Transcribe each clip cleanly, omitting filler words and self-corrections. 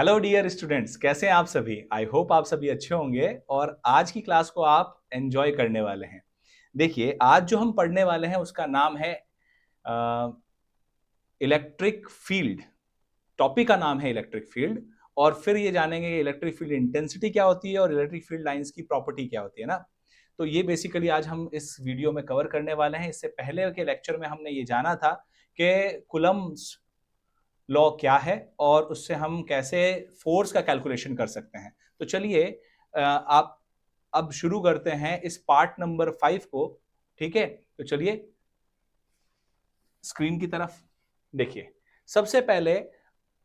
Hello dear students, कैसे हैं आप सभी। आई होप आप सभी अच्छे होंगे और आज की क्लास को आप एंजॉय करने वाले हैं। देखिए, आज जो हम पढ़ने वाले हैं उसका नाम है इलेक्ट्रिक फील्ड। टॉपिक का नाम है इलेक्ट्रिक फील्ड। और फिर ये जानेंगे कि इलेक्ट्रिक फील्ड इंटेंसिटी क्या होती है और इलेक्ट्रिक फील्ड लाइंस की प्रॉपर्टी क्या होती है ना। तो ये बेसिकली आज हम इस वीडियो में कवर करने वाले हैं। इससे पहले के लेक्चर में हमने ये जाना था कि कुलम्ब्स लॉ क्या है और उससे हम कैसे फोर्स का कैलकुलेशन कर सकते हैं। तो चलिए आप अब शुरू करते हैं इस पार्ट नंबर 5 को। ठीक है, तो चलिए स्क्रीन की तरफ देखिए। सबसे पहले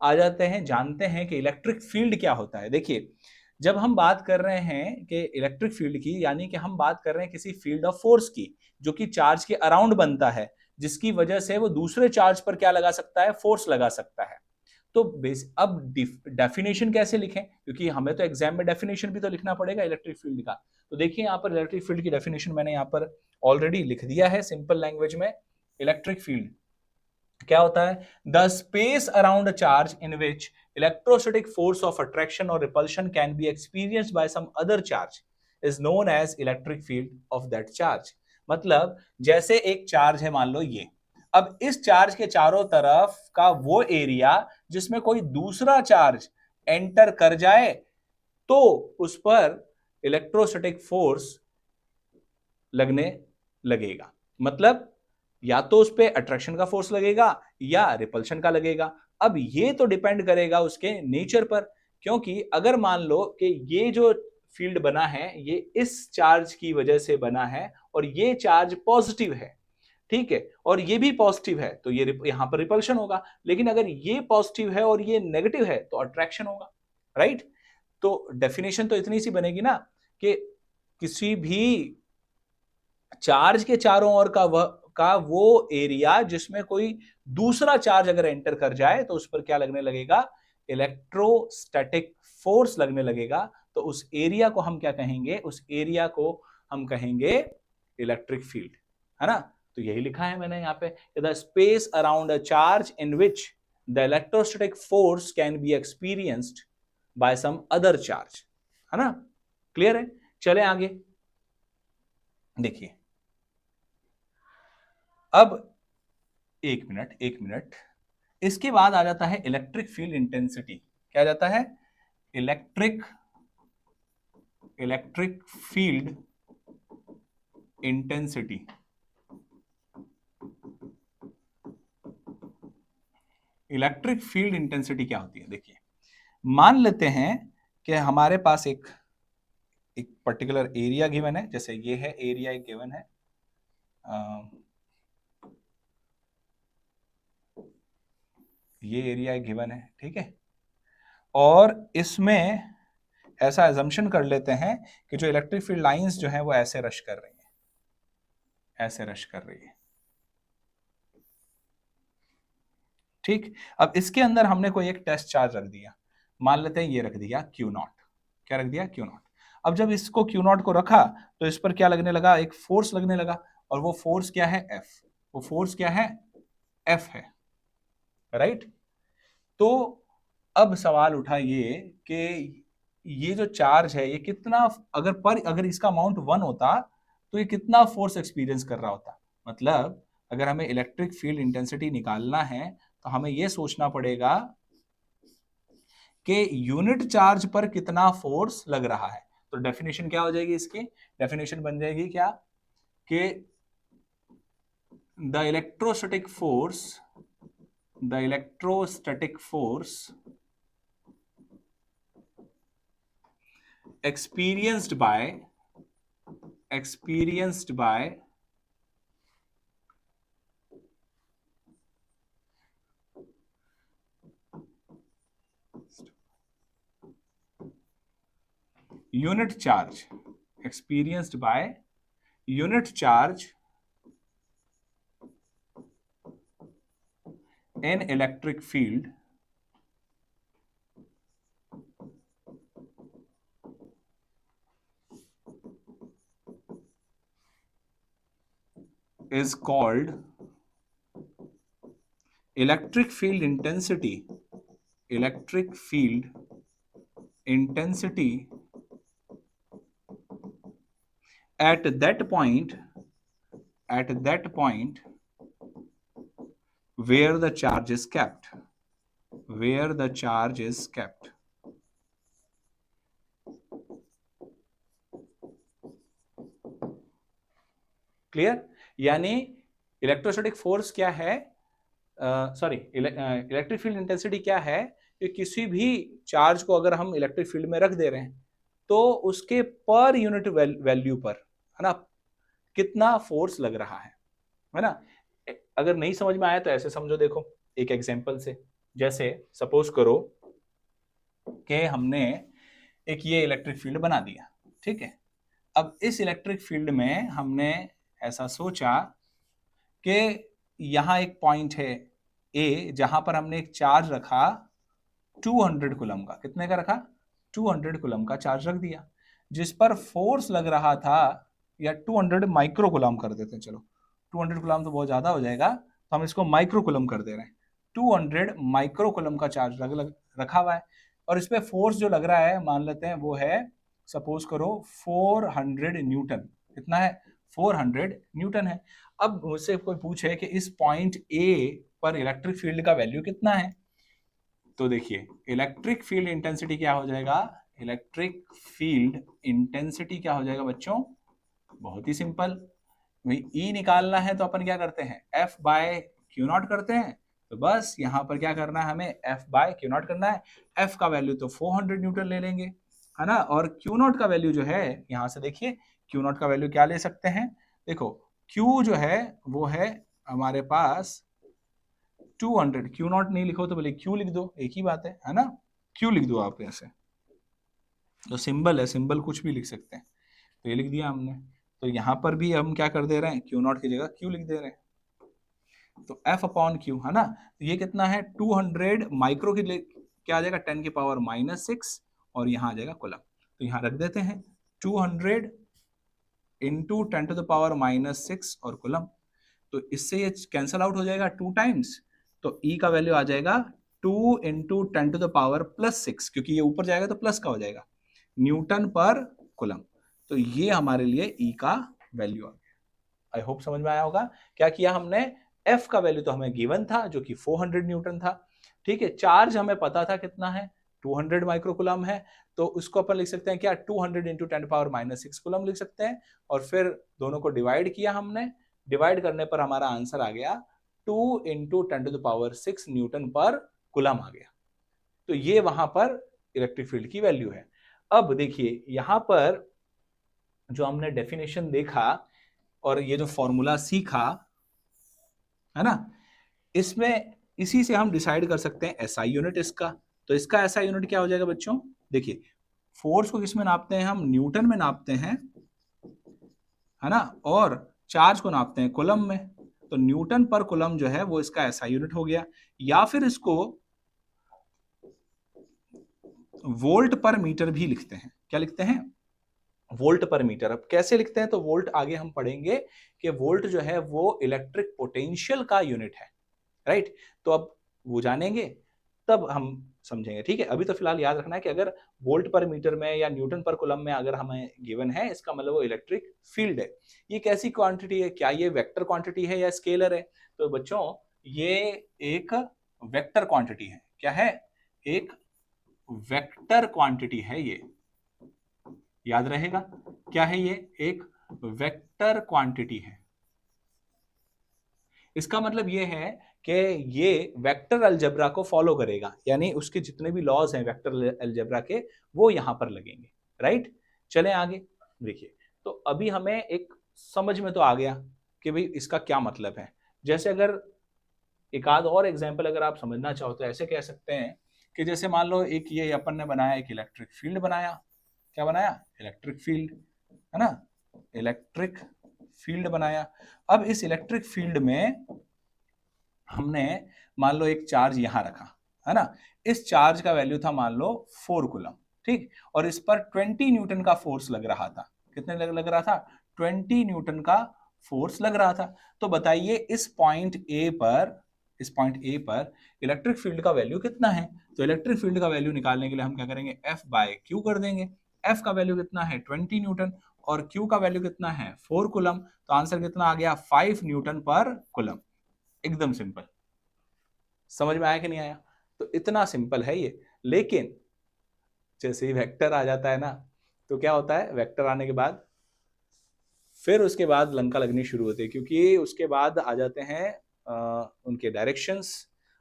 आ जाते हैं, जानते हैं कि इलेक्ट्रिक फील्ड क्या होता है। देखिए, जब हम बात कर रहे हैं कि इलेक्ट्रिक फील्ड की, यानी कि हम बात कर रहे हैं किसी फील्ड ऑफ फोर्स की जो कि चार्ज के अराउंड बनता है, जिसकी वजह से वो दूसरे चार्ज पर क्या लगा सकता है, फोर्स लगा सकता है। तो अब डेफिनेशन कैसे लिखें, क्योंकि हमें तो एग्जाम में डेफिनेशन भी तो लिखना पड़ेगा इलेक्ट्रिक फील्ड का। तो देखिए यहाँ पर इलेक्ट्रिक फील्ड की डेफिनेशन मैंने यहाँ पर ऑलरेडी लिख दिया है सिंपल लैंग्वेज में। इलेक्ट्रिक फील्ड क्या होता है? The space around a charge in which electrostatic force of attraction और repulsion can be experienced by some other charge is known as electric field of that charge. मतलब जैसे एक charge है, मान लो ये। अब इस चार्ज के चारों तरफ का वो एरिया जिसमें कोई दूसरा चार्ज एंटर कर जाए तो उस पर इलेक्ट्रोस्टैटिक फोर्स लगने लगेगा। मतलब या तो उस पर अट्रैक्शन का फोर्स लगेगा या रिपल्शन का लगेगा। अब ये तो डिपेंड करेगा उसके नेचर पर, क्योंकि अगर मान लो कि ये जो फील्ड बना है ये इस चार्ज की वजह से बना है और ये चार्ज पॉजिटिव है, ठीक है, और ये भी पॉजिटिव है, तो ये यहां पर रिपल्शन होगा। लेकिन अगर ये पॉजिटिव है और ये नेगेटिव है तो अट्रैक्शन होगा, राइट। तो डेफिनेशन तो इतनी सी बनेगी ना कि किसी भी चार्ज के चारों ओर का वो एरिया जिसमें कोई दूसरा चार्ज अगर एंटर कर जाए तो उस पर क्या लगने लगेगा? इलेक्ट्रोस्टैटिक फोर्स लगने लगेगा। तो उस एरिया को हम क्या कहेंगे? उस एरिया को हम कहेंगे इलेक्ट्रिक फील्ड, है ना। तो यही लिखा है मैंने यहाँ पे, the space around a charge in which the electrostatic force can be experienced by some other charge, है ना। क्लियर है? चले आगे देखिए। अब एक मिनट, इसके बाद आ जाता है इलेक्ट्रिक फील्ड इंटेंसिटी। क्या आ जाता है? Electric field intensity. Electric field intensity क्या होती है? देखिए, मान लेते हैं कि हमारे पास एक पर्टिकुलर एरिया गिवन है। जैसे ये है एरिया, एक गिवन है, ये एरिया एक गिवन है, ठीक है। और इसमें ऐसा एजम्पशन कर लेते हैं कि जो इलेक्ट्रिक फील्ड लाइंस जो है वो ऐसे रश कर रही है, ऐसे रश कर रही है, ठीक। अब इसके अंदर हमने कोई एक टेस्ट चार्ज रख दिया, मान लेते हैं ये रख दिया Q0। क्या रख दिया? Q0। अब जब इसको Q0 को रखा तो इस पर क्या लगने लगा? एक फोर्स लगने लगा। और वो फोर्स क्या है? F। वो फोर्स क्या है? F है, राइट। तो अब सवाल उठा ये कि ये जो चार्ज है ये कितना, अगर इसका अमाउंट 1 होता तो ये कितना फोर्स एक्सपीरियंस कर रहा होता। मतलब अगर हमें इलेक्ट्रिक फील्ड इंटेंसिटी निकालना है तो हमें यह सोचना पड़ेगा कि यूनिट चार्ज पर कितना फोर्स लग रहा है। तो डेफिनेशन क्या हो जाएगी इसकी? डेफिनेशन बन जाएगी क्या कि the electrostatic force experienced by unit charge in electric field is called electric field intensity intensity at that point where the charge is kept, clear? यानी इलेक्ट्रोस्टैटिक फोर्स क्या है, सॉरी इलेक्ट्रिक फील्ड इंटेंसिटी क्या है कि किसी भी charge को अगर हम इलेक्ट्रिक फील्ड में रख दे रहे हैं तो उसके पर यूनिट वैल्यू पर, है ना, कितना फोर्स लग रहा है ना। अगर नहीं समझ में आया तो ऐसे समझो, देखो एक एग्जांपल से, जैसे सपोज करो कि हमने एक ये इलेक्ट्रिक फील्ड बना दिया, ठीक है। अब इस इलेक्ट्रिक फील्ड में हमने ऐसा सोचा कि यहां एक पॉइंट है ए जहां पर हमने एक चार्ज रखा 200 कूलम का। कितने का रखा? 200 कूलम का चार्ज रख दिया, जिस पर फोर्स लग रहा था, या 200 माइक्रो कूलम कर देते हैं, चलो 200 कूलम तो बहुत ज्यादा हो जाएगा तो हम इसको माइक्रो कूलम कर दे रहे हैं। 200 माइक्रो कूलम का चार्ज रखा हुआ है और इस पे फोर्स जो लग रहा है मान लेते हैं वो है, सपोज करो 400 न्यूटन। कितना है? 400 न्यूटन है। अब मुझसे कोई पूछे कि इस पॉइंट ए पर इलेक्ट्रिक फील्ड का वैल्यू कितना है, तो देखिए इलेक्ट्रिक फील्ड इंटेंसिटी क्या हो जाएगा? इलेक्ट्रिक फील्ड इंटेंसिटी क्या हो जाएगा बच्चों? बहुत ही सिंपल, भाई ई निकालना है तो अपन क्या करते हैं? एफ बाय क्यू नॉट करते हैं। तो बस यहां पर क्या करना है, हमें एफ बाय क्यू नॉट करना है। एफ का वैल्यू तो 400 न्यूटन ले लेंगे, है ना, और क्यू नॉट का वैल्यू जो है, यहां से देखिए क्यू नॉट का वैल्यू क्या ले सकते हैं, देखो क्यू जो है वो है हमारे पास 200। क्यू नॉट नहीं लिखो तो बोले क्यू लिख दो, एक ही बात है ना, क्यू लिख दो आप। ऐसे जो सिंबल है, सिंबल कुछ भी लिख सकते हैं, तो ये लिख दिया हमने। तो यहां पर भी हम क्या कर दे रहे हैं, क्यू नॉट की जगह क्यू लिख दे रहे हैं, तो एफ अपॉन क्यू, है ना। तो ये कितना है? 200 माइक्रो की क्या आ जाएगा? 10 की पावर -6, और यहां आ जाएगा कूलम। तो यहां रख देते हैं 200 इंटू 10 टू द पावर -6 और कूलम। तो इससे ये कैंसल आउट हो जाएगा 2 टाइम्स, तो ई का वैल्यू आ जाएगा 2 इंटू 10 टू द पावर +6, क्योंकि ये ऊपर जाएगा तो प्लस का हो जाएगा, न्यूटन पर कूलम। तो ये हमारे लिए ई का वैल्यू आ गया। आई होप समझ में आया होगा। क्या किया हमने? एफ का वैल्यू तो हमें गिवन था जो कि 400 न्यूटन था, ठीक है। चार्ज हमें पता था कितना है, 200 माइक्रोकूलम है, तो उसको अपन लिख सकते हैं क्या? 200 इंटू 10 पावर -6 कूलम लिख सकते हैं, और फिर दोनों को डिवाइड किया हमने। डिवाइड करने पर हमारा आंसर आ गया 2 into 10 to the power 6 newton per coulomb आ गया। तो ये वहां पर इलेक्ट्रिक फील्ड की वैल्यू है। अब देखिए यहां पर जो हमने डेफिनेशन देखा और ये जो फॉर्मूला सीखा, है ना, इसमें इसी से हम डिसाइड कर सकते हैं एसआई यूनिट इसका। तो इसका एसआई यूनिट क्या हो जाएगा बच्चों? देखिए फोर्स को किस में नापते हैं हम? न्यूटन में नापते हैं, है ना, और चार्ज को नापते हैं कूलम में। तो न्यूटन पर कूलम जो है वो इसका एसआई यूनिट हो गया, या फिर इसको वोल्ट पर मीटर भी लिखते हैं। क्या लिखते हैं? वोल्ट पर मीटर। अब कैसे लिखते हैं तो वोल्ट आगे हम पढ़ेंगे कि वोल्ट जो है वो इलेक्ट्रिक पोटेंशियल का यूनिट है, राइट। तो अब वो जानेंगे तब हम समझेंगे, ठीक है। अभी तो फिलहाल याद रखना है कि अगर वोल्ट पर मीटर में या न्यूटन पर कूलम में अगर हमें गिवन है, इसका मतलब वो इलेक्ट्रिक फील्ड है। ये कैसी क्वांटिटी है? क्या ये वेक्टर क्वांटिटी है या स्केलर है? तो बच्चों ये एक वेक्टर क्वांटिटी है। क्या है? एक वेक्टर क्वांटिटी है ये, याद रहेगा। क्या है ये? एक वेक्टर क्वांटिटी है। इसका मतलब ये है कि ये वेक्टर अलजेब्रा को फॉलो करेगा, यानी उसके जितने भी लॉज हैं वेक्टर अलजेब्रा के वो यहां पर लगेंगे, राइट। चलें आगे। देखिए तो अभी हमें एक समझ में तो आ गया कि भाई इसका क्या मतलब है। जैसे अगर एक आध और एग्जांपल अगर आप समझना चाहो तो ऐसे कह सकते हैं कि जैसे मान लो एक ये अपन ने बनाया, एक इलेक्ट्रिक फील्ड बनाया। क्या बनाया? इलेक्ट्रिक फील्ड, है ना, इलेक्ट्रिक फील्ड बनाया। अब इस इलेक्ट्रिक फील्ड में हमने मान लो एक चार्ज यहां रखा, है ना। इस चार्ज का वैल्यू था मान लो 4 कूलम, ठीक, और इस पर 20 न्यूटन का फोर्स लग रहा था। कितने लग रहा था? 20 न्यूटन का फोर्स लग रहा था। तो बताइए इस पॉइंट ए पर इस पॉइंट ए पर इलेक्ट्रिक फील्ड का वैल्यू कितना है। तो इलेक्ट्रिक फील्ड का वैल्यू निकालने के लिए हम क्या करेंगे, एफ बाय क्यू कर देंगे। एफ का वैल्यू कितना है 20 न्यूटन और क्यू का वैल्यू कितना है 4 कूलम। तो आंसर कितना आ गया 5 न्यूटन पर कूलम। एकदम सिंपल। समझ में आया कि नहीं आया। तो इतना सिंपल है ये। लेकिन जैसे ही वेक्टर आ जाता है ना, तो क्या होता है, वेक्टर आने के बाद फिर उसके बाद लंका लगनी शुरू होती है, क्योंकि उसके बाद आ जाते हैं उनके डायरेक्शंस,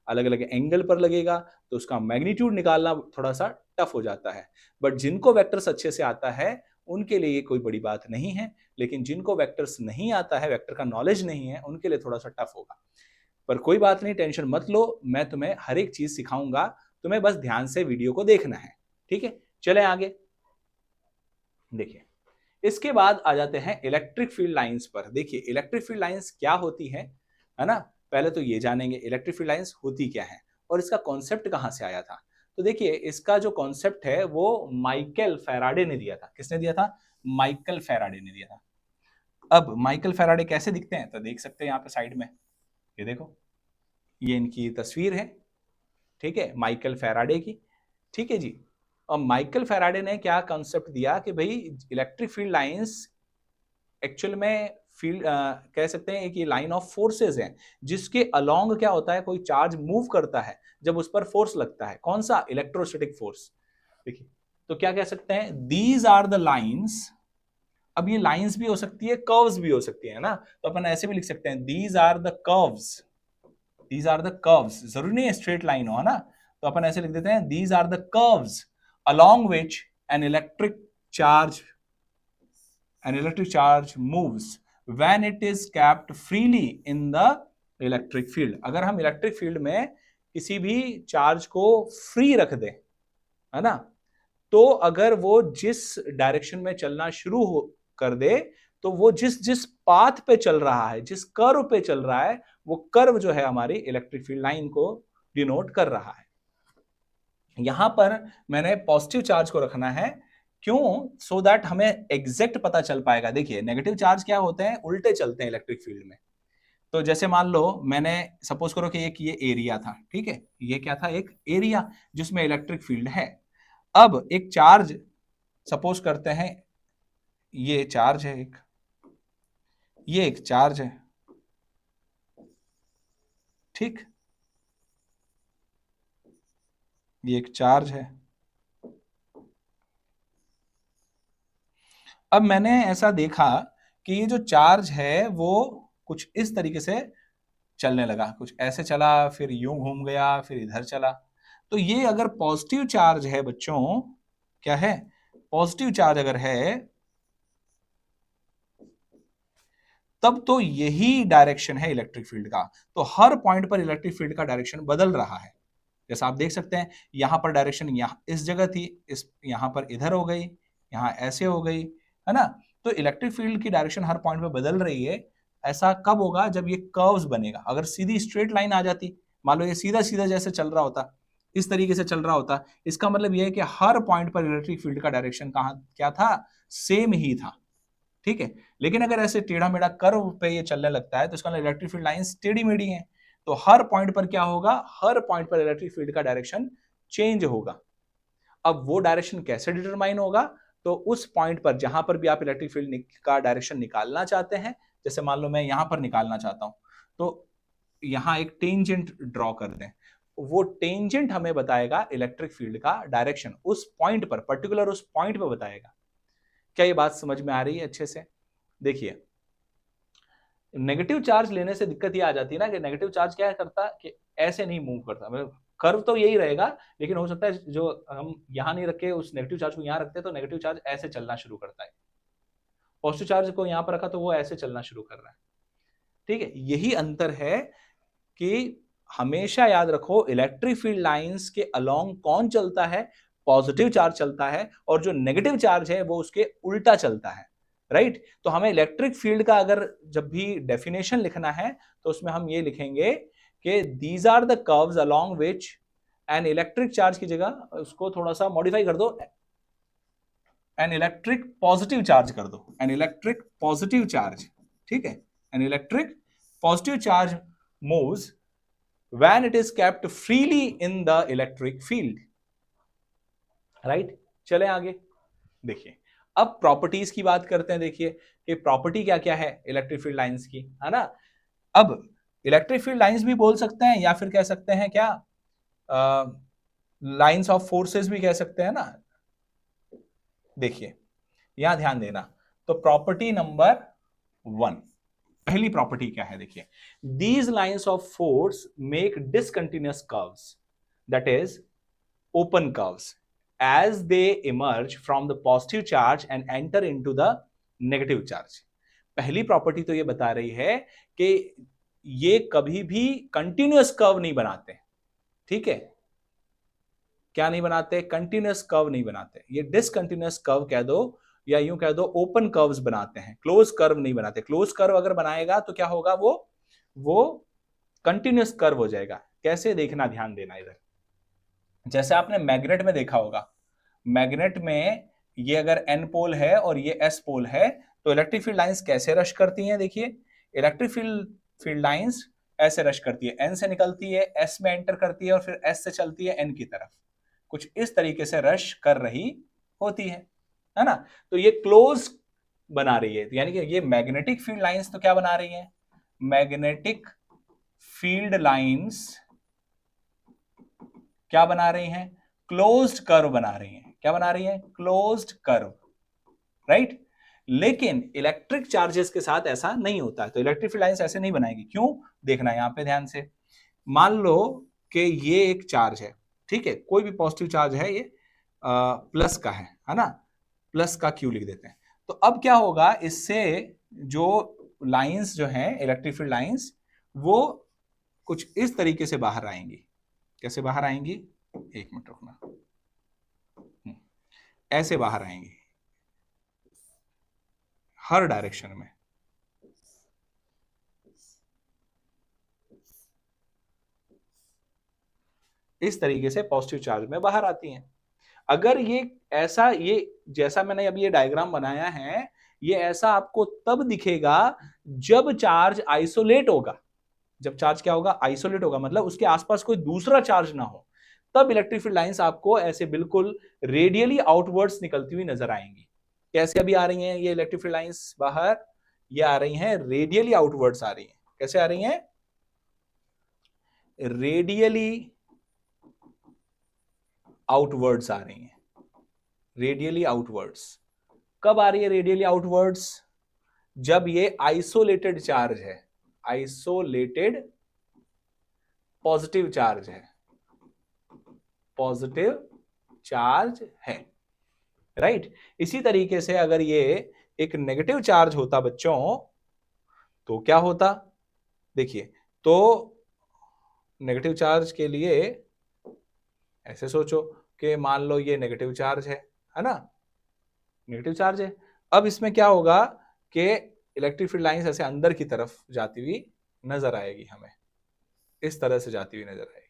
अलग अलग एंगल पर लगेगा, तो उसका मैग्नीट्यूड निकालना थोड़ा सा टफ हो जाता है। बट जिनको वेक्टर्स अच्छे से आता है उनके लिए ये कोई बड़ी बात नहीं है, लेकिन जिनको वेक्टर्स नहीं आता है, वेक्टर का नॉलेज नहीं है, उनके लिए थोड़ा सा टफ होगा। पर कोई बात नहीं, टेंशन मत लो, मैं तुम्हें हर एक चीज सिखाऊंगा, तुम्हें बस ध्यान से वीडियो को देखना है। ठीक है, चले आगे। देखिए, इसके बाद आ जाते हैं इलेक्ट्रिक फील्ड लाइंस पर। देखिए इलेक्ट्रिक फील्ड लाइंस क्या होती है ना। पहले तो ये जानेंगे इलेक्ट्रिक फील्ड लाइंस होती क्या है और इसका कॉन्सेप्ट कहां से आया था। तो देखिए इसका जो कॉन्सेप्ट है वो माइकल फैराडे ने दिया था। किसने दिया था, माइकल फैराडे ने दिया था। अब माइकल फैराडे कैसे दिखते हैं, तो देख सकते हैं यहाँ पे साइड में, ये देखो, ये इनकी तस्वीर है। ठीक है, माइकल फैराडे की। ठीक है जी। और माइकल फैराडे ने क्या कॉन्सेप्ट दिया कि भाई इलेक्ट्रिक फील्ड लाइंस एक्चुअल में फील्ड कह सकते हैं एक ये लाइन ऑफ फोर्सेस है, जिसके अलोंग क्या होता है, कोई चार्ज मूव करता है, जब उस पर फोर्स लगता है। कौन सा, इलेक्ट्रोस्टैटिक फोर्स। देखिए तो क्या कह सकते हैं, दीज आर द लाइंस। अब ये लाइंस भी हो सकती है, कर्व्स भी हो सकती है ना, तो अपन ऐसे भी लिख सकते हैं, these are the curves. These are the curves, जरूरी नहीं है स्ट्रेट लाइन हो, है ना, तो अपन ऐसे लिख देते हैं, these are the curves along which an electric charge moves when it is kept freely in the electric field। अगर हम इलेक्ट्रिक फील्ड में किसी भी चार्ज को फ्री रख दें, है ना, तो अगर वो जिस डायरेक्शन में चलना शुरू कर दे, तो वो जिस जिस पाथ पे चल रहा है, जिस कर्व पे चल रहा है, वो कर्व जो है हमारी इलेक्ट्रिक फील्ड लाइन को डिनोट कर रहा है। यहां पर मैंने पॉजिटिव चार्ज को रखना है, क्यों, सो दैट हमें एग्जैक्ट पता चल पाएगा। देखिए नेगेटिव चार्ज क्या होते हैं, उल्टे चलते हैं इलेक्ट्रिक फील्ड में। तो जैसे मान लो मैंने सपोज करो कि एक ये एरिया था, ठीक है, ये क्या था, एक एरिया जिसमें इलेक्ट्रिक फील्ड है। अब एक चार्ज सपोज करते हैं, ये चार्ज है एक, ये एक चार्ज है, ठीक, ये एक चार्ज है। अब मैंने ऐसा देखा कि ये जो चार्ज है वो कुछ इस तरीके से चलने लगा, कुछ ऐसे चला, फिर यूं घूम गया, फिर इधर चला। तो ये अगर पॉजिटिव चार्ज है बच्चों, क्या है, पॉजिटिव चार्ज अगर है, तब तो यही डायरेक्शन है इलेक्ट्रिक फील्ड का। तो हर पॉइंट पर इलेक्ट्रिक फील्ड का डायरेक्शन बदल रहा है। जैसा आप देख सकते हैं, यहां पर डायरेक्शन यहां इस जगह थी, इस यहां पर इधर हो गई, यहां ऐसे हो गई, है ना। तो इलेक्ट्रिक फील्ड की डायरेक्शन हर पॉइंट पे बदल रही है। ऐसा कब होगा, जब ये कर्व्स बनेगा। अगर सीधी स्ट्रेट लाइन आ जाती, मान लो ये सीधा सीधा जैसे चल रहा होता, इस तरीके से चल रहा होता, इसका मतलब यह है कि हर पॉइंट पर इलेक्ट्रिक फील्ड का डायरेक्शन कहां क्या था, सेम ही था। ठीक है, लेकिन अगर ऐसे टेढ़ा मेढ़ा कर्व पे ये चलने लगता है, तो इसका मतलब इलेक्ट्रिक फील्ड लाइंस टेढ़ी मेढ़ी हैं। तो हर पॉइंट पर क्या होगा, हर पॉइंट पर इलेक्ट्रिक फील्ड का डायरेक्शन चेंज होगा। अब वो डायरेक्शन कैसे डिटरमाइन होगा, तो उस पॉइंट पर जहां पर भी आप इलेक्ट्रिक फील्ड का डायरेक्शन निकालना चाहते हैं, जैसे मान लो मैं यहां पर निकालना चाहता हूं, तो यहां एक टेंजेंट ड्रॉ कर दें। वो टेंजेंट हमें बताएगा इलेक्ट्रिक फील्ड का डायरेक्शन, उस पॉइंट पर, पर्टिकुलर उस पॉइंट पर बताएगा। क्या ये बात समझ में आ रही है अच्छे से। देखिए नेगेटिव चार्ज लेने से दिक्कत ये आ जाती है ना, कि नेगेटिव चार्ज क्या करता, कि ऐसे नहीं मूव करता, मतलब कर्व तो यही रहेगा, लेकिन हो सकता है जो हम यहां नहीं रखे उस नेगेटिव चार्ज को यहां रखते हैं, तो नेगेटिव चार्ज ऐसे चलना शुरू करता है। पॉजिटिव चार्ज को यहां पर रखा तो वो ऐसे चलना शुरू कर रहा है। ठीक है, यही अंतर है कि हमेशा याद रखो, इलेक्ट्रिक फील्ड लाइंस के अलोंग कौन चलता है, पॉजिटिव चार्ज चलता है, और जो नेगेटिव चार्ज है वो उसके उल्टा चलता है। राइट, तो हमें इलेक्ट्रिक फील्ड का अगर जब भी डेफिनेशन लिखना है, तो उसमें हम ये लिखेंगे कि these are the curves along which an electric charge की जगह उसको थोड़ा सा मॉडिफाई कर दो, एन इलेक्ट्रिक पॉजिटिव चार्ज कर दो, एन इलेक्ट्रिक पॉजिटिव चार्ज। ठीक है, an electric positive charge moves when it is kept freely in the electric field, right. चले आगे देखिए, अब प्रॉपर्टीज की बात करते हैं। देखिए कि प्रॉपर्टी क्या क्या है इलेक्ट्रिक फील्ड लाइंस की, है ना। अब इलेक्ट्रिक फील्ड लाइंस भी बोल सकते हैं या फिर कह सकते हैं क्या, लाइंस ऑफ फोर्सेस भी कह सकते हैं ना। देखिए यहां ध्यान देना, तो प्रॉपर्टी नंबर 1, पहली प्रॉपर्टी क्या है, देखिए, these lines of force make discontinuous curves, that is open curves as they emerge from the positive charge and enter into the negative charge। पहली प्रॉपर्टी तो ये बता रही है कि ये कभी भी कंटिन्यूअस कर्व नहीं बनाते, ठीक है। क्या नहीं बनाते, कंटिन्यूअस कर्व नहीं बनाते, ये डिसकंटिन्यूअस कर्व कह दो या यूं कह दो ओपन कर्व्स बनाते हैं, क्लोज कर्व नहीं बनाते। क्लोज कर्व अगर बनाएगा तो क्या होगा, वो कंटिन्यूअस कर्व हो जाएगा। कैसे देखना, ध्यान देना इधर, जैसे आपने मैग्नेट में देखा होगा, मैग्नेट में ये अगर एन पोल है और ये एस पोल है, तो इलेक्ट्रिक फील्ड लाइंस कैसे रश करती हैं। देखिए इलेक्ट्रिक फील्ड लाइंस ऐसे रश करती है, एन से निकलती है, एस में एंटर करती है और फिर एस से चलती है एन की तरफ, कुछ इस तरीके से रश कर रही होती है ना। तो ये क्लोज बना रही है, यानी कि ये मैग्नेटिक फील्ड लाइंस तो क्या बना रही है, मैग्नेटिक फील्ड लाइंस क्या बना रही हैं, क्लोज्ड कर्व बना रही हैं। क्या बना रही हैं, क्लोज्ड कर्व, राइट। लेकिन इलेक्ट्रिक चार्जेस के साथ ऐसा नहीं होता है, तो इलेक्ट्रिक फील्ड लाइंस ऐसे नहीं बनाएगी। क्यों, देखना यहां पे ध्यान से। मान लो कि ये एक चार्ज है, ठीक है, कोई भी पॉजिटिव चार्ज है, ये प्लस का है ना, प्लस का क्यू लिख देते हैं। तो अब क्या होगा, इससे जो लाइंस जो हैं इलेक्ट्रिक फील्ड लाइंस, वो कुछ इस तरीके से बाहर आएंगी। कैसे बाहर आएंगी, एक मिनट रुकना, ऐसे बाहर आएंगी हर डायरेक्शन में। इस तरीके से पॉजिटिव चार्ज में बाहर आती हैं। अगर ये ऐसा, ये जैसा मैंने अभी ये डायग्राम बनाया है, ये ऐसा आपको तब दिखेगा जब चार्ज आइसोलेट होगा। जब चार्ज क्या होगा, आइसोलेट होगा, मतलब उसके आसपास कोई दूसरा चार्ज ना हो, तब इलेक्ट्रिक फील्ड लाइंस आपको ऐसे बिल्कुल रेडियली आउटवर्ड्स निकलती हुई नजर आएंगी। कैसे अभी आ रही हैं ये इलेक्ट्रिक फील्ड लाइंस बाहर, ये आ रही हैं रेडियली आउटवर्ड्स आ रही हैं। कैसे आ रही हैं, रेडियली आउटवर्ड्स आ रही हैं, रेडियली आउटवर्ड्स। कब आ रही है रेडियली आउटवर्ड्स, जब ये आइसोलेटेड चार्ज है, आइसोलेटेड पॉजिटिव चार्ज है, पॉजिटिव चार्ज है, राइट। इसी तरीके से अगर ये एक नेगेटिव चार्ज होता बच्चों, तो क्या होता, देखिए, तो नेगेटिव चार्ज के लिए ऐसे सोचो कि मान लो ये नेगेटिव चार्ज है ना, नेगेटिव चार्ज है। अब इसमें क्या होगा कि इलेक्ट्रिक फील्ड लाइंस ऐसे अंदर की तरफ जाती हुई नजर आएगी, हमें इस तरह से जाती हुई नजर आएगी।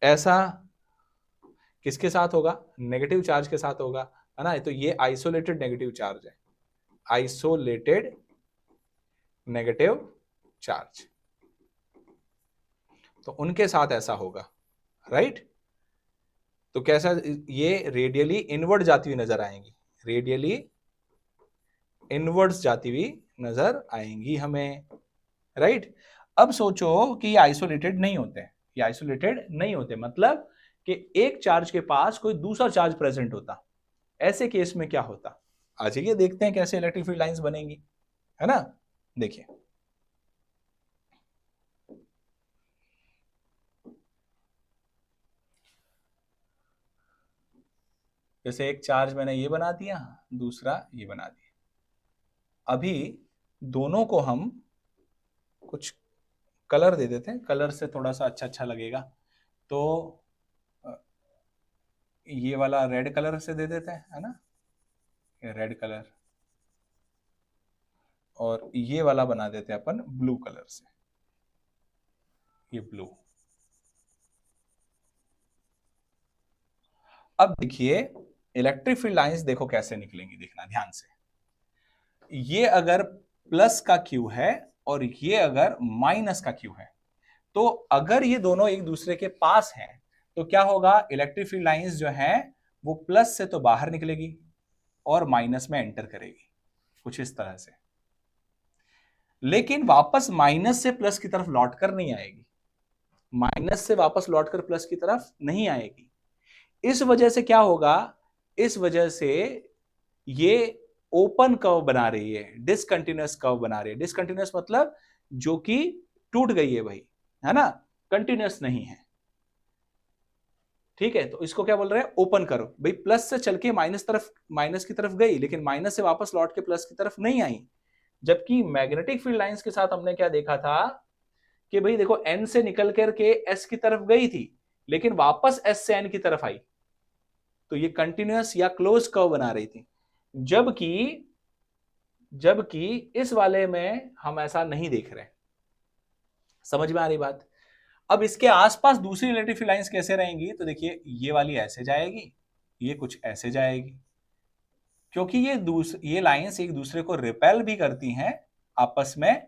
ऐसा किसके साथ होगा, नेगेटिव चार्ज के साथ होगा, है ना। तो ये आइसोलेटेड नेगेटिव चार्ज है, आइसोलेटेड नेगेटिव चार्ज, तो उनके साथ ऐसा होगा, राइट। तो कैसा, ये रेडियली इनवर्ड जाती हुई नजर आएंगी, रेडियली इनवर्ड्स जाती हुई नजर आएंगी हमें, राइट। अब सोचो कि ये आइसोलेटेड नहीं होते, ये आइसोलेटेड नहीं होते, मतलब कि एक चार्ज के पास कोई दूसरा चार्ज प्रेजेंट होता, ऐसे केस में क्या होता। आ जाइए देखते हैं कैसे इलेक्ट्रिक फील्ड लाइंस बनेंगी, है ना। देखिए जैसे एक चार्ज मैंने ये बना दिया, दूसरा ये बना दिया। अभी दोनों को हम कुछ कलर दे देते हैं, कलर से थोड़ा सा अच्छा अच्छा लगेगा। तो ये वाला रेड कलर से दे देते हैं, है ना, ये रेड कलर, और ये वाला बना देते हैं अपन ब्लू कलर से, ये ब्लू। अब देखिए इलेक्ट्रिक फील्ड लाइंस देखो कैसे निकलेंगी, देखना ध्यान से। ये अगर प्लस का क्यू है और ये अगर माइनस का क्यू है, तो अगर ये दोनों एक दूसरे के पास हैं तो क्या होगा, इलेक्ट्रिक फील्ड लाइंस जो है वो प्लस से तो बाहर निकलेगी और माइनस में एंटर करेगी, कुछ इस तरह से। लेकिन वापस माइनस से प्लस की तरफ लौटकर नहीं आएगी, माइनस से वापस लौटकर प्लस की तरफ नहीं आएगी। इस वजह से क्या होगा, इस वजह से ये ओपन कर्व बना रही है, डिसकंटिन्यूअस कर्व बना रही है। डिसकंटिन्यूअस मतलब जो कि टूट गई है भाई, है ना, कंटिन्यूअस नहीं है। ठीक है, तो इसको क्या बोल रहे हैं, ओपन कर्व। भाई प्लस से चल के माइनस की तरफ गई, लेकिन माइनस से वापस लौट के प्लस की तरफ नहीं आई। जबकि मैग्नेटिक फील्ड लाइंस के साथ हमने क्या देखा था कि भाई देखो, एन से निकल करके एस की तरफ गई थी, लेकिन वापस एस से एन की तरफ आई, तो ये कंटिन्यूअस या क्लोज कर्व बना रही थी। जबकि इस वाले में हम ऐसा नहीं देख रहे। समझ में आ रही बात। अब इसके आसपास दूसरी इलेक्ट्रिक फील्ड लाइंस कैसे रहेंगी, तो देखिए ये वाली ऐसे जाएगी, ये कुछ ऐसे जाएगी, क्योंकि ये लाइंस एक दूसरे को रिपेल भी करती हैं आपस में,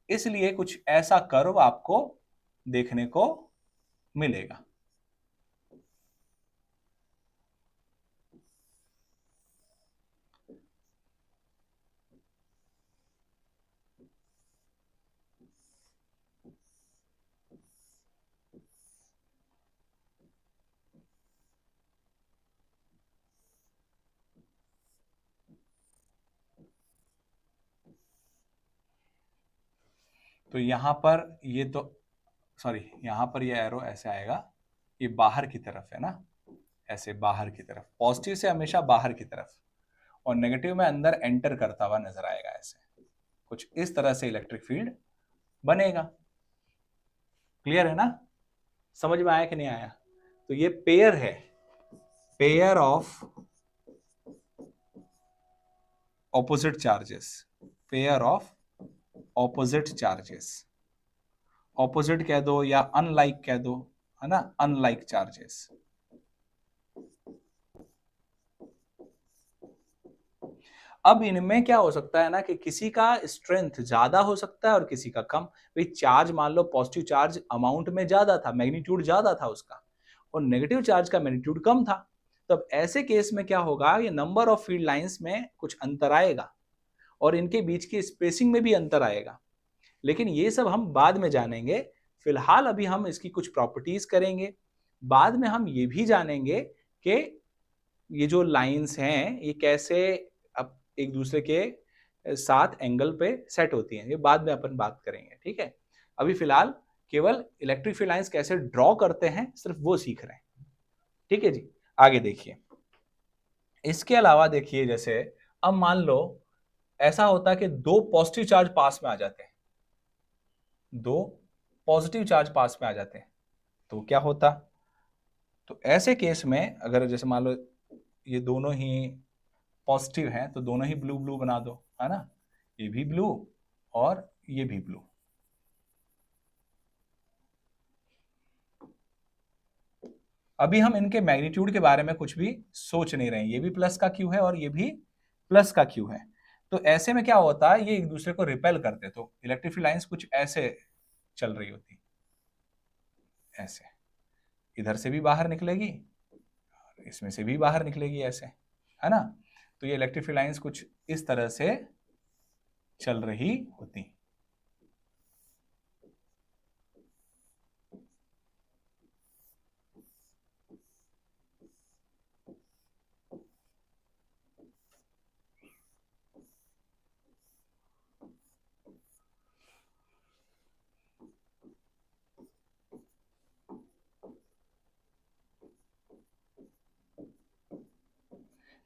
इसलिए कुछ ऐसा कर्व आपको देखने को मिलेगा। तो यहां पर ये तो सॉरी, यहां पर ये एरो ऐसे आएगा, ये बाहर की तरफ है ना, ऐसे बाहर की तरफ, पॉजिटिव से हमेशा बाहर की तरफ, और नेगेटिव में अंदर एंटर करता हुआ नजर आएगा। ऐसे कुछ इस तरह से इलेक्ट्रिक फील्ड बनेगा। क्लियर है ना, समझ में आया कि नहीं आया। तो ये पेयर है, pair of opposite charges, pair of opposite charges, opposite कह दो या अनलाइक कह दो, है ना, अनलाइक चार्जेस। अब इनमें क्या हो सकता है ना कि किसी का स्ट्रेंथ ज्यादा हो सकता है और किसी का कम। भाई चार्ज मान लो पॉजिटिव चार्ज अमाउंट में ज्यादा था, मैग्नीट्यूड ज्यादा था उसका, और नेगेटिव चार्ज का मैग्नीट्यूड कम था। तो अब ऐसे केस में क्या होगा, ये नंबर ऑफ फील्ड लाइंस में कुछ अंतर आएगा और इनके बीच की स्पेसिंग में भी अंतर आएगा। लेकिन ये सब हम बाद में जानेंगे। फिलहाल अभी हम इसकी कुछ प्रॉपर्टीज करेंगे, बाद में हम ये भी जानेंगे कि ये जो लाइंस हैं ये कैसे अब एक दूसरे के साथ एंगल पे सेट होती हैं, ये बाद में अपन बात करेंगे। ठीक है, अभी फिलहाल केवल इलेक्ट्रिक फील्ड लाइंस कैसे ड्रॉ करते हैं सिर्फ वो सीख रहे हैं। ठीक है जी, आगे देखिए। इसके अलावा देखिए, जैसे अब मान लो ऐसा होता है कि दो पॉजिटिव चार्ज पास में आ जाते हैं, दो पॉजिटिव चार्ज पास में आ जाते हैं, तो क्या होता, तो ऐसे केस में अगर जैसे मान लो ये दोनों ही पॉजिटिव हैं तो दोनों ही ब्लू ब्लू बना दो, है ना, ये भी ब्लू और ये भी ब्लू। अभी हम इनके मैग्नीट्यूड के बारे में कुछ भी सोच नहीं रहे हैं, ये भी प्लस का क्यू है और ये भी प्लस का क्यू है। तो ऐसे में क्या होता है, ये एक दूसरे को रिपेल करते, तो इलेक्ट्रिक फील्ड लाइंस कुछ ऐसे चल रही होती, ऐसे इधर से भी बाहर निकलेगी, इसमें से भी बाहर निकलेगी, ऐसे, है ना। तो ये इलेक्ट्रिक फील्ड लाइंस कुछ इस तरह से चल रही होती।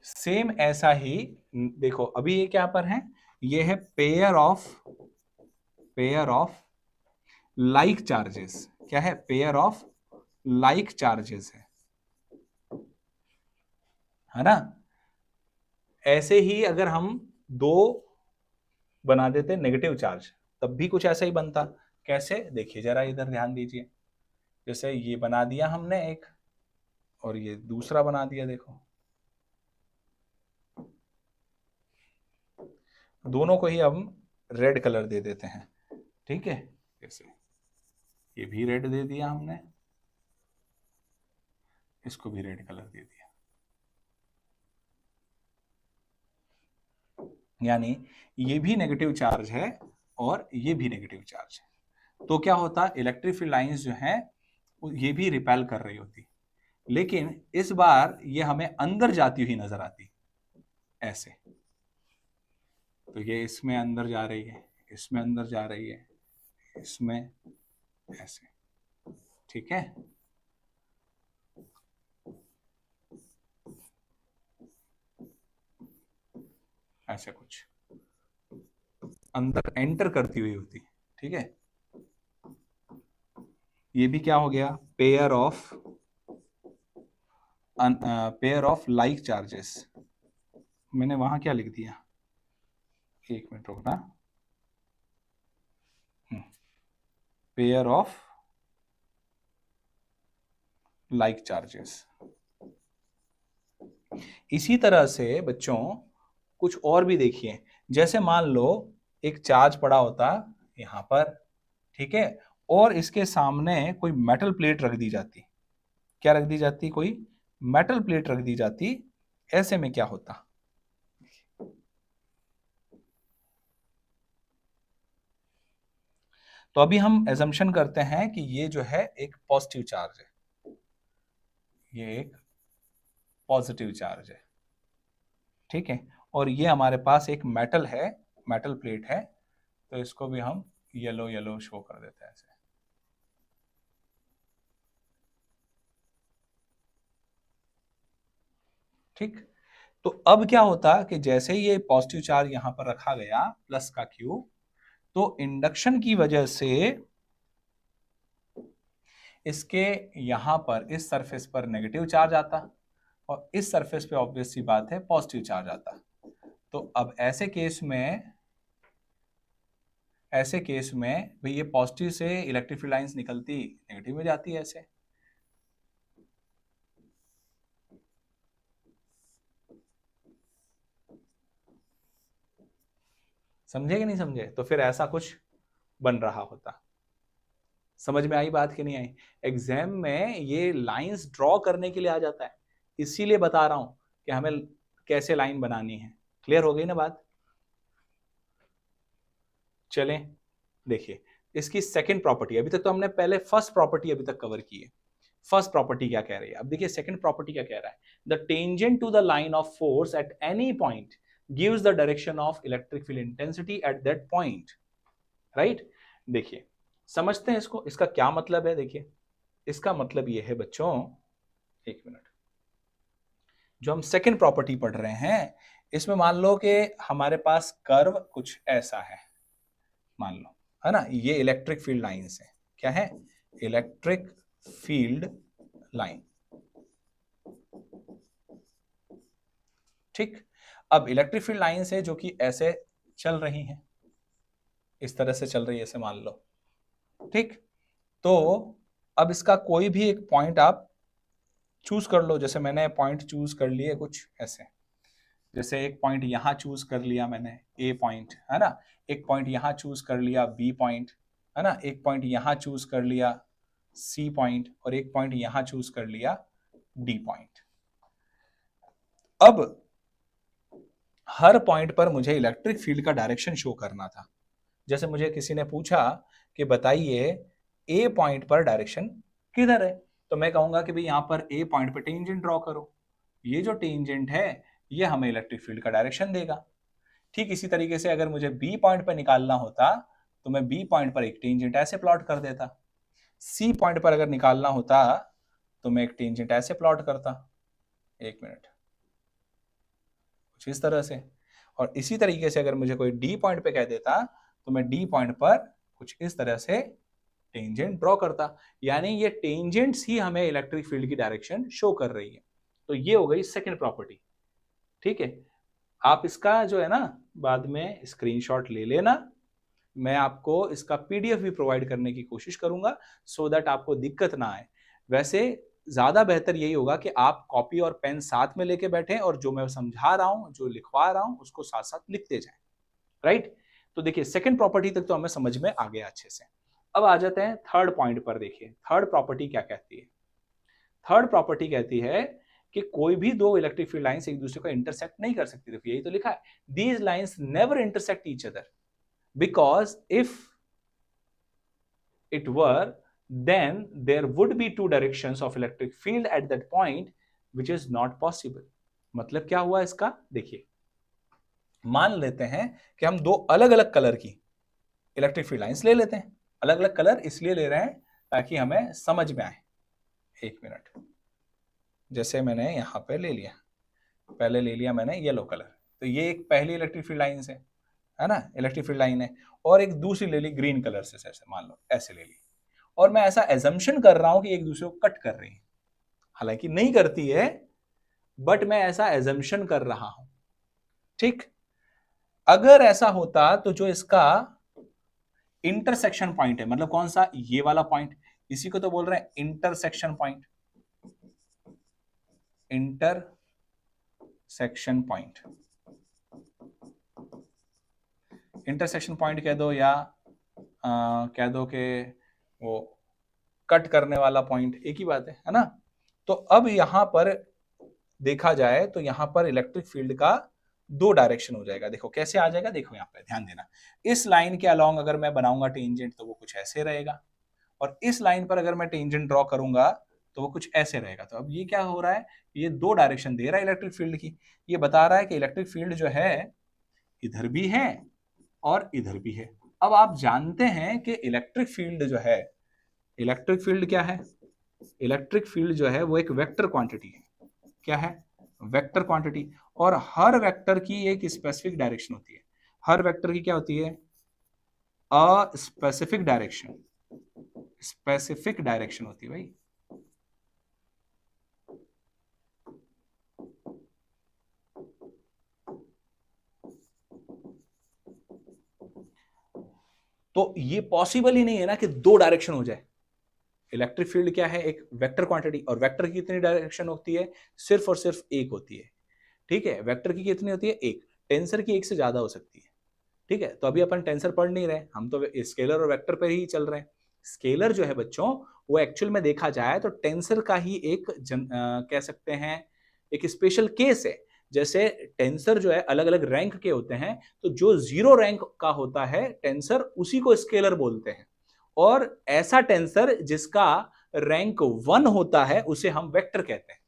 सेम ऐसा ही देखो, अभी ये क्या पर है, ये है पेयर ऑफ लाइक चार्जेस। क्या है, पेयर ऑफ लाइक चार्जेस है ना। ऐसे ही अगर हम दो बना देते नेगेटिव चार्ज तब भी कुछ ऐसा ही बनता। कैसे, देखिए जरा इधर ध्यान दीजिए। जैसे ये बना दिया हमने एक और ये दूसरा बना दिया, देखो दोनों को ही हम रेड कलर दे देते हैं, ठीक है। जैसे ये भी रेड दे दिया हमने, इसको भी रेड कलर दे दिया, यानी ये भी नेगेटिव चार्ज है और ये भी नेगेटिव चार्ज है। तो क्या होता, इलेक्ट्रिक फील्ड लाइंस जो है ये भी रिपेल कर रही होती, लेकिन इस बार ये हमें अंदर जाती हुई नजर आती, ऐसे। तो ये इसमें अंदर जा रही है, इसमें अंदर जा रही है, इसमें, ऐसे, ठीक है। ऐसे कुछ अंदर एंटर करती हुई होती, ठीक है। ये भी क्या हो गया, पेयर ऑफ लाइक चार्जेस। मैंने वहां क्या लिख दिया, एक मिनट रुकना, पेयर ऑफ लाइक चार्जेस। इसी तरह से बच्चों कुछ और भी देखिए, जैसे मान लो एक चार्ज पड़ा होता यहां पर, ठीक है, और इसके सामने कोई मेटल प्लेट रख दी जाती। क्या रख दी जाती, कोई मेटल प्लेट रख दी जाती। ऐसे में क्या होता, तो अभी हम एजम्पशन करते हैं कि ये जो है एक पॉजिटिव चार्ज है, ये एक पॉजिटिव चार्ज है, ठीक है। और ये हमारे पास एक मेटल है, मेटल प्लेट है, तो इसको भी हम येलो येलो शो कर देते हैं ऐसे, ठीक। तो अब क्या होता कि जैसे ये पॉजिटिव चार्ज यहां पर रखा गया प्लस का क्यू, तो इंडक्शन की वजह से इसके यहां पर इस सरफेस पर नेगेटिव चार्ज आता और इस सरफेस पे ऑब्वियस सी बात है पॉजिटिव चार्ज आता। तो अब ऐसे केस में भाई ये पॉजिटिव से इलेक्ट्रिक फील्ड लाइंस निकलती नेगेटिव में जाती है ऐसे। समझे कि नहीं समझे, तो फिर ऐसा कुछ बन रहा होता। समझ में आई बात कि नहीं आई। एग्जाम में ये लाइंस ड्रॉ करने के लिए आ जाता है, इसीलिए बता रहा हूं कि हमें कैसे लाइन बनानी है। क्लियर हो गई ना बात। चलें देखिए इसकी सेकंड प्रॉपर्टी, अभी तक तो हमने पहले फर्स्ट प्रॉपर्टी अभी तक कवर की है। फर्स्ट प्रॉपर्टी क्या कह रही है, अब देखिए सेकंड प्रॉपर्टी क्या कह रहा है, the tangent to the line of force at any point gives the direction of electric field intensity at that point, right. देखिए समझते हैं इसको, इसका क्या मतलब है। देखिए इसका मतलब ये है बच्चों, एक मिनट, जो हम सेकंड प्रॉपर्टी पढ़ रहे हैं इसमें मान लो कि हमारे पास कर्व कुछ ऐसा है, मान लो, है ना, ये इलेक्ट्रिक फील्ड लाइंस है। क्या है, इलेक्ट्रिक फील्ड लाइन, ठीक। अब इलेक्ट्रिक फील्ड लाइंस है जो कि ऐसे चल रही हैं, इस तरह से चल रही है ऐसे मान लो, ठीक। तो अब इसका कोई भी एक पॉइंट आप चूज कर लो, जैसे मैंने पॉइंट चूज कर लिए कुछ ऐसे, जैसे एक पॉइंट यहां चूज कर लिया मैंने, ए पॉइंट, है ना, एक पॉइंट यहां चूज कर लिया बी पॉइंट, है ना, एक पॉइंट यहां चूज कर लिया सी पॉइंट और एक पॉइंट यहां चूज कर लिया डी पॉइंट। अब हर पॉइंट पर मुझे इलेक्ट्रिक फील्ड का डायरेक्शन शो करना था। जैसे मुझे किसी ने पूछा कि बताइए ए पॉइंट पर डायरेक्शन किधर है, तो मैं कहूंगा कि भाई यहां पर ए पॉइंट पर टेंजेंट ड्रॉ करो, ये जो टेंजेंट है ये हमें इलेक्ट्रिक फील्ड का डायरेक्शन देगा। ठीक इसी तरीके से अगर मुझे बी पॉइंट पर निकालना होता तो मैं बी पॉइंट पर एक टेंजेंट ऐसे प्लॉट कर देता, सी पॉइंट पर अगर निकालना होता तो मैं एक टेंजेंट ऐसे प्लॉट करता, एक मिनट, कुछ इस तरह से। और इसी तरीके से अगर मुझे कोई डी पॉइंट पे कह देता तो मैं डी पॉइंट पर कुछ इस तरह से टेंजेंट ड्रॉ करता, यानी ये टेंजेंट्स ही हमें इलेक्ट्रिक फील्ड की डायरेक्शन शो कर रही है। तो ये हो गई सेकंड प्रॉपर्टी, ठीक है। आप इसका जो है ना बाद में स्क्रीनशॉट ले लेना, मैं आपको इसका पीडीएफ भी प्रोवाइड करने की कोशिश करूंगा सो दैट आपको दिक्कत ना आए। वैसे ज्यादा बेहतर यही होगा कि आप कॉपी और पेन साथ में लेके बैठे और जो मैं समझा रहा हूं, जो लिखवा रहा हूं, उसको साथ साथ लिखते जाएं, राइट। तो देखिए सेकंड प्रॉपर्टी तक तो हमें समझ में आ गया अच्छे से। अब आ जाते हैं थर्ड पॉइंट पर। देखिए थर्ड प्रॉपर्टी क्या कहती है। थर्ड प्रॉपर्टी कहती है कि कोई भी दो इलेक्ट्रिक फील्ड लाइंस एक दूसरे को इंटरसेक्ट नहीं कर सकती। देखिए यही तो लिखा है, these lines never intersect each other because if it were, then there would be two directions of electric field at that point, which is not possible. मतलब क्या हुआ इसका, देखिए मान लेते हैं कि हम दो अलग अलग कलर की इलेक्ट्रिक फील्ड लाइंस ले लेते हैं। अलग अलग कलर इसलिए ले रहे हैं ताकि हमें समझ में आए। एक मिनट, जैसे मैंने यहां पे ले लिया, पहले ले लिया मैंने येलो कलर, तो ये एक पहली इलेक्ट्रिक फील्ड लाइन है ना, इलेक्ट्रिक फील्ड लाइन है। और एक दूसरी ले ली ग्रीन कलर से, ऐसे मान लो ऐसे ले ली, और मैं ऐसा एजम्पशन कर रहा हूं कि एक दूसरे को कट कर रही है, हालांकि नहीं करती है, बट मैं ऐसा एजम्पशन कर रहा हूं। ठीक, अगर ऐसा होता तो जो इसका इंटरसेक्शन पॉइंट है, मतलब कौन सा, ये वाला पॉइंट, इसी को तो बोल रहे हैं intersection point. Intersection point, intersection point कह दो या कह दो कि वो कट करने वाला पॉइंट, एक ही बात है ना। तो अब यहां पर देखा जाए तो यहां पर इलेक्ट्रिक फील्ड का दो डायरेक्शन हो जाएगा। देखो कैसे आ जाएगा, देखो यहां पे ध्यान देना, इस लाइन के अलोंग अगर मैं बनाऊंगा टेंजेंट तो वो कुछ ऐसे रहेगा, और इस लाइन पर अगर मैं टेंजेंट ड्रॉ करूंगा तो वो कुछ ऐसे रहेगा। तो अब ये क्या हो रहा है, ये दो डायरेक्शन दे रहा है इलेक्ट्रिक फील्ड की। ये बता रहा है कि इलेक्ट्रिक फील्ड जो है इधर भी है और इधर भी है। अब आप जानते हैं कि इलेक्ट्रिक फील्ड जो है, इलेक्ट्रिक फील्ड क्या है, इलेक्ट्रिक फील्ड जो है वो एक वेक्टर क्वांटिटी है। क्या है, वेक्टर क्वांटिटी। और हर वेक्टर की एक स्पेसिफिक डायरेक्शन होती है। हर वेक्टर की क्या होती है, a specific direction, specific direction होती है भाई। तो ये पॉसिबल ही नहीं है ना कि दो डायरेक्शन हो जाए। इलेक्ट्रिक फील्ड क्या है, एक वेक्टर क्वांटिटी, और वेक्टर की कितनी डायरेक्शन होती है, सिर्फ और सिर्फ एक होती है। ठीक है, वेक्टर की कितनी होती है, एक। टेंसर की एक से ज्यादा हो सकती है। ठीक है, तो अभी अपन टेंसर पढ़ नहीं रहे, हम तो स्केलर और वेक्टर पर ही चल रहे हैं। स्केलर जो है बच्चों, वो एक्चुअल में देखा जाए तो टेंसर का ही एक कह सकते हैं एक स्पेशल केस है। जैसे टेंसर जो है अलग अलग रैंक के होते हैं, तो जो 0 रैंक का होता है टेंसर, उसी को स्केलर बोलते हैं। और ऐसा टेंसर जिसका रैंक 1 होता है उसे हम वेक्टर कहते हैं।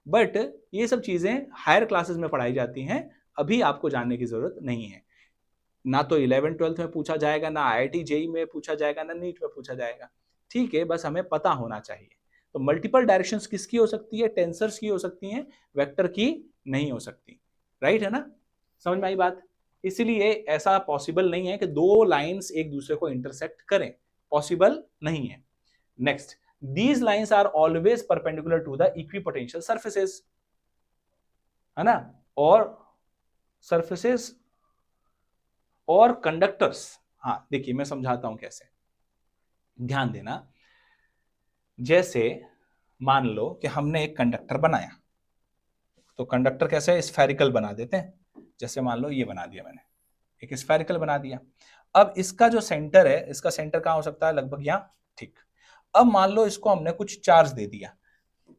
बट ये सब चीजें हायर क्लासेस में पढ़ाई जाती हैं, अभी आपको जानने की जरूरत नहीं है। ना तो 11th-12th में पूछा जाएगा, ना IIT JEE में पूछा जाएगा, ना नीट में पूछा जाएगा। ठीक है, बस हमें पता होना चाहिए। तो मल्टीपल डायरेक्शंस किसकी हो सकती है, टेंसर्स की हो सकती हैं, वेक्टर की नहीं हो सकती। राइट है ना, समझ में आई बात। इसलिए ऐसा पॉसिबल नहीं है कि दो लाइंस एक दूसरे को इंटरसेक्ट करें, पॉसिबल नहीं है। Next, these lines are always perpendicular to the equipotential surfaces, है ना, और सर्फेसेस और कंडक्टर्स। हाँ देखिए मैं समझाता हूं कैसे, ध्यान देना। जैसे मान लो कि हमने एक कंडक्टर बनाया, तो कंडक्टर कैसे, स्फेरिकल बना देते हैं। जैसे मान लो ये बना दिया मैंने, एक स्फेरिकल बना दिया। अब इसका जो सेंटर है, इसका सेंटर कहां हो सकता है, लगभग यहां। ठीक, अब मान लो इसको हमने कुछ चार्ज दे दिया,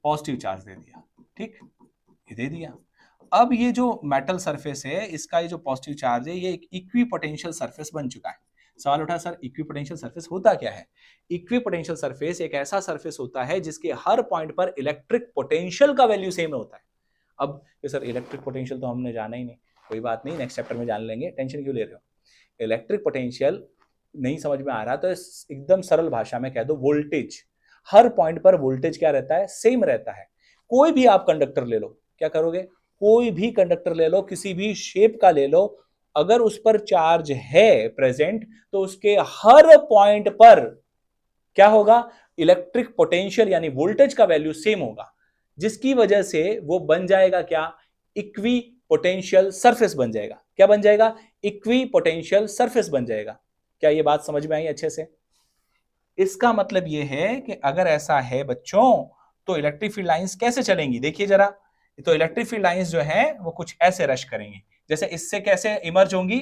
पॉजिटिव चार्ज दे दिया। ठीक, ये दे दिया। अब ये जो मेटल सरफेस है, इसका ये जो पॉजिटिव चार्ज है, ये एक इक्विपोटेंशियल सरफेस बन चुका है। सवाल उठा सर इक्विपोटेंशियल सरफेस होता क्या है। इक्विपोटेंशियल सरफेस एक ऐसा सरफेस होता है जिसके हर पॉइंट पर इलेक्ट्रिक पोटेंशियल का वैल्यू सेम होता है। अब सर इलेक्ट्रिक पोटेंशियल तो हमने जाना ही नहीं, कोई बात नहीं, नेक्स्ट चैप्टर में जान लेंगे, टेंशन क्यों ले रहे हो। इलेक्ट्रिक पोटेंशियल नहीं समझ में आ रहा तो एकदम सरल भाषा में कह दो, वोल्टेज। हर पॉइंट पर वोल्टेज क्या रहता है, सेम रहता है। कोई भी आप कंडक्टर ले लो, क्या करोगे, कोई भी कंडक्टर ले लो, किसी भी शेप का ले लो, अगर उस पर चार्ज है प्रेजेंट, तो उसके हर पॉइंट पर क्या होगा, इलेक्ट्रिक पोटेंशियल यानी वोल्टेज का वैल्यू सेम होगा, जिसकी वजह से वो बन जाएगा क्या, इक्वी पोटेंशियल सरफेस बन जाएगा। क्या बन जाएगा, इक्वी पोटेंशियल सरफेस बन जाएगा। क्या ये बात समझ में आई अच्छे से। इसका मतलब ये है कि अगर ऐसा है बच्चों, तो इलेक्ट्रिक फील्ड लाइंस कैसे चलेंगी, देखिए जरा। तो इलेक्ट्रिक फील्ड लाइंस जो है वो कुछ ऐसे रश करेंगी, जैसे इससे कैसे इमर्ज होंगी,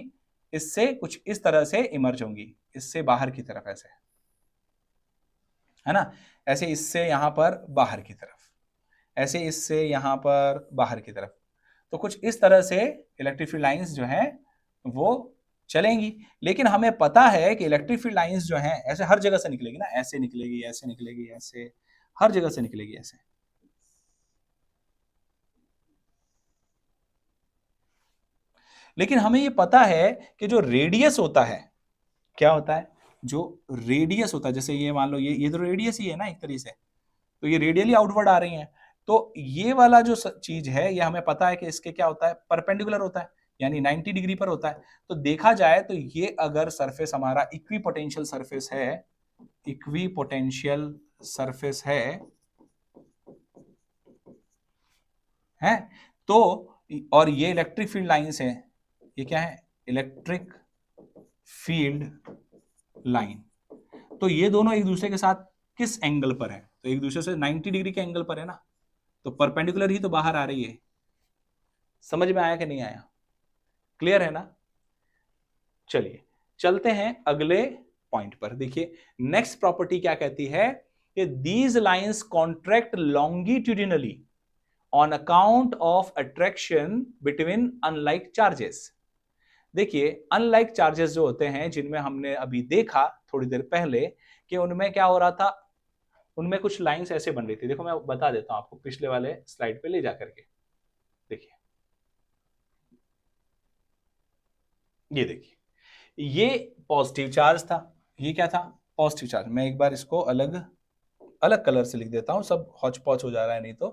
इससे कुछ इस तरह से इमर्ज होंगी, इससे बाहर की तरफ ऐसे, है ना, ऐसे इससे यहां पर बाहर की तरफ, ऐसे इससे यहां पर बाहर की तरफ। तो कुछ इस तरह से इलेक्ट्रिक फील्ड लाइंस जो हैं वो चलेंगी। लेकिन हमें पता है कि इलेक्ट्रिक फील्ड लाइंस जो हैं ऐसे हर जगह से निकलेगी ना, ऐसे निकलेगी, ऐसे निकलेगी, ऐसे हर जगह से निकलेगी ऐसे। लेकिन हमें ये पता है कि जो रेडियस होता है, क्या होता है, जो रेडियस होता है, जैसे ये मान लो ये तो रेडियस ही है ना एक तरीके से, तो ये रेडियली आउटवर्ड आ रही हैं, तो ये वाला जो चीज है ये हमें पता है कि इसके क्या होता है, परपेंडिकुलर होता है, यानी 90 डिग्री पर होता है। तो देखा जाए तो ये अगर सरफेस हमारा इक्विपोटेंशियल सरफेस है, इक्विपोटेंशियल सरफेस है तो, और ये इलेक्ट्रिक फील्ड लाइंस है, ये क्या है, इलेक्ट्रिक फील्ड लाइन, तो ये दोनों एक दूसरे के साथ किस एंगल पर है, तो एक दूसरे से 90 डिग्री के एंगल पर है ना, तो परपेंडिकुलर ही तो बाहर आ रही है। समझ में आया कि नहीं आया, क्लियर है ना। चलिए चलते हैं अगले पॉइंट पर। देखिए नेक्स्ट प्रॉपर्टी क्या कहती है कि these lines contract longitudinally on account of attraction between unlike charges. देखिए अनलाइक चार्जेस जो होते हैं, जिनमें हमने अभी देखा थोड़ी देर पहले कि उनमें क्या हो रहा था, उनमें कुछ लाइंस ऐसे बन रही थी। देखो मैं बता देता हूं आपको, पिछले वाले स्लाइड पे ले जाकर के देखिए, ये देखिए, ये पॉजिटिव चार्ज था, ये क्या था, पॉजिटिव चार्ज। मैं एक बार इसको अलग अलग कलर से लिख देता हूं, सब हौच पौच हो जा रहा है, नहीं तो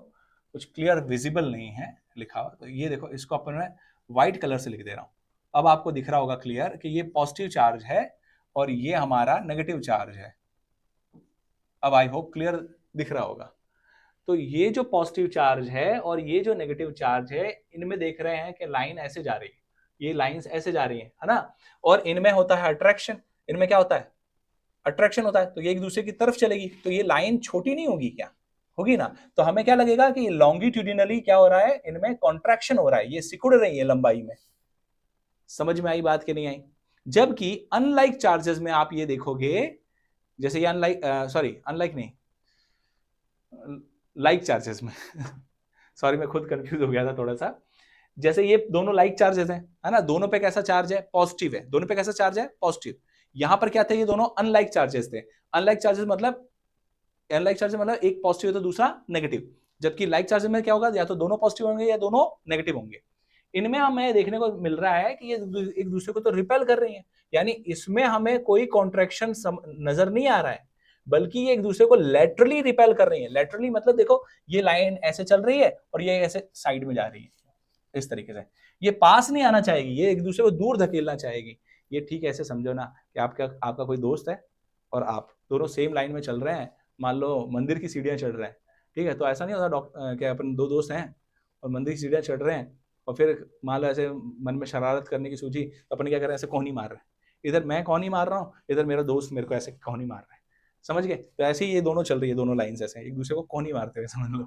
कुछ क्लियर विजिबल नहीं है लिखा हुआ। तो ये देखो, इसको अपन मैं व्हाइट कलर से लिख दे रहा हूं, अब आपको दिख रहा होगा क्लियर कि ये पॉजिटिव चार्ज है और ये हमारा नेगेटिव चार्ज है। अब आई होप क्लियर दिख रहा होगा। तो ये जो पॉजिटिव चार्ज है और ये जो नेगेटिव चार्ज है, इनमें देख रहे हैं कि लाइन ऐसे जा रही है, ये लाइंस ऐसे जा रही है ना, और इनमें होता है अट्रैक्शन। इनमें क्या होता है, अट्रैक्शन होता है, तो ये एक दूसरे की तरफ चलेगी, तो ये लाइन छोटी नहीं होगी क्या, होगी ना। तो हमें क्या लगेगा कि लॉन्गिट्यूडिनली क्या हो रहा है, इनमें कॉन्ट्रैक्शन हो रहा है, ये सिकुड़ रही है लंबाई में। समझ में आई बात कि नहीं आई। जबकि अनलाइक चार्जेस में आप ये देखोगे, जैसे ये अनलाइक, सॉरी अनलाइक नहीं, लाइक चार्जेस में सॉरी मैं खुद कंफ्यूज हो गया था थोड़ा सा। जैसे ये दोनों लाइक चार्जेस हैं, है ना, दोनों पे कैसा चार्ज है, पॉजिटिव है, दोनों पे कैसा चार्ज है, पॉजिटिव। यहां पर क्या थे, ये दोनों अनलाइक चार्जेस थे। अनलाइक चार्जेस मतलब, अनलाइक चार्जेस मतलब एक पॉजिटिव है तो दूसरा नेगेटिव। जबकि लाइक चार्जेस में क्या होगा, या तो दोनों पॉजिटिव होंगे या दोनों नेगेटिव होंगे। इनमें हमें देखने को मिल रहा है कि ये एक दूसरे को तो रिपेल कर रही है, यानी इसमें हमें कोई कॉन्ट्रैक्शन नजर नहीं आ रहा है, बल्कि ये एक दूसरे को लेटरली रिपेल कर रही है। लेटरली मतलब देखो, ये लाइन ऐसे चल रही है और ये ऐसे साइड में जा रही है, इस तरीके से। ये पास नहीं आना चाहेगी, ये एक दूसरे को दूर धकेलना चाहेगी। ये ठीक ऐसे समझो ना कि आपका कोई दोस्त है और आप दोनों सेम लाइन में चल रहे हैं, मान लो मंदिर की सीढ़ियां चढ़ रहे हैं, ठीक है, तो ऐसा नहीं होता कि अपन दो दोस्त हैं और मंदिर की सीढ़ियां चढ़ रहे हैं और फिर मान लो ऐसे मन में शरारत करने की सूझी, तो अपन क्या कर रहे हैं, ऐसे कोहनी मार रहे हैं, इधर मैं कोहनी मार रहा हूँ, इधर मेरा दोस्त मेरे को ऐसे कोहनी मार रहा है, समझ गए। तो ऐसे ही ये दोनों चल रही है, दोनों लाइंस ऐसे एक दूसरे को कोहनी मारते हुए, समझ लो,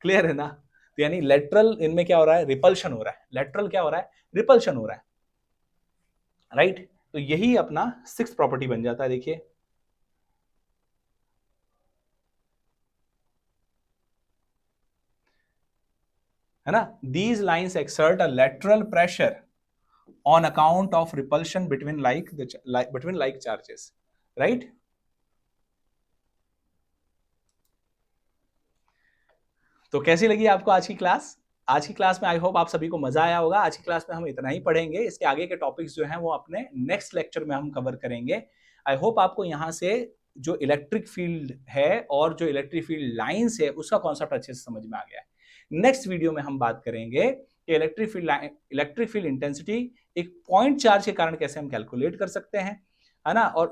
क्लियर है ना। तो यानी लेटरल इनमें क्या हो रहा है, रिपल्शन हो रहा है। लेटरल क्या हो रहा है, रिपल्शन हो रहा है, राइट। तो यही अपना 6th प्रॉपर्टी बन जाता है। देखिए है ना, these lines exert a lateral pressure on account of repulsion between like charges, right? तो कैसी लगी आपको आज की क्लास। आज की क्लास में आई होप आप सभी को मजा आया होगा। आज की क्लास में हम इतना ही पढ़ेंगे, इसके आगे के टॉपिक्स जो हैं वो अपने नेक्स्ट लेक्चर में हम कवर करेंगे। आई होप आपको यहाँ से जो इलेक्ट्रिक फील्ड है और जो इलेक्ट्रिक फील्ड लाइंस है उसका कॉन्सेप्ट अच्छे से समझ में आ गया है। नेक्स्ट वीडियो में हम बात करेंगे कि इलेक्ट्रिक फील्ड इंटेंसिटी एक पॉइंट चार्ज के कारण कैसे हम कैलकुलेट कर सकते हैं, है ना, और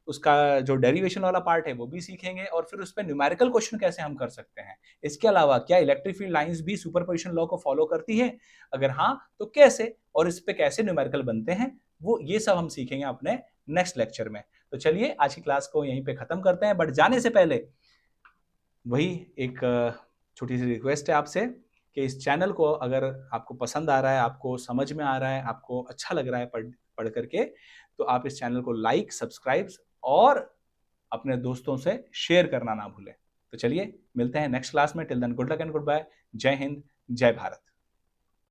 उसका जो डेरिवेशन वाला पार्ट है वो भी सीखेंगे, और फिर उस पर न्यूमेरिकल क्वेश्चन कैसे हम कर सकते हैं। इसके अलावा क्या इलेक्ट्रिक फील्ड लाइंस भी सुपरपोजिशन लॉ को फॉलो करती है, अगर हाँ तो कैसे, और इस पे कैसे न्यूमेरिकल बनते हैं, वो ये सब हम सीखेंगे अपने नेक्स्ट लेक्चर में। तो चलिए आज की क्लास को यहीं पे खत्म करते हैं, बट जाने से पहले वही एक छोटी सी रिक्वेस्ट है आपसे कि इस चैनल को अगर आपको पसंद आ रहा है, आपको समझ में आ रहा है, आपको अच्छा लग रहा है पढ़ करके, तो आप इस चैनल को लाइक, सब्सक्राइब और अपने दोस्तों से शेयर करना ना भूलें। तो चलिए मिलते हैं नेक्स्ट क्लास में। Till then good luck and goodbye. जय हिंद, जय भारत।